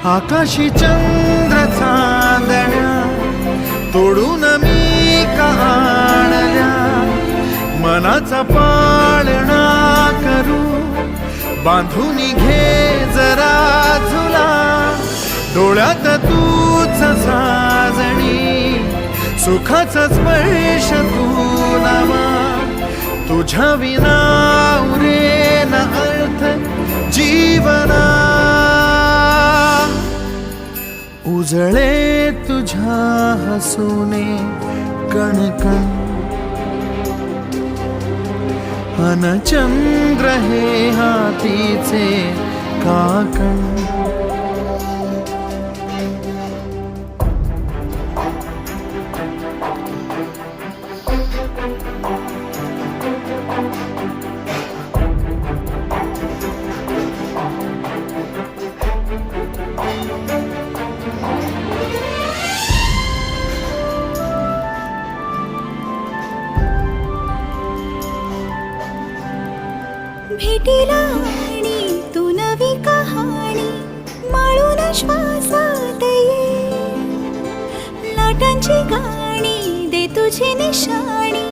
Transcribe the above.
आकाशी चंद्र चांदण्या तोडून मी का आणल्या, मनाचा पाळणा करू बांधून घे जरा झुला, डोळ्यात तूच साजणी सुखाचा स्पर्श तू नामा, तुझ्या विना उरेन अर्थ जीवना, उजळे तुझ्या हसूने कणकण, अन चंद्र हे हातीचे काकण, भेटीला आणि तू नवी कहाणी माळून श्वासात ये, लाटांची गाणी दे तुझी निशाणी.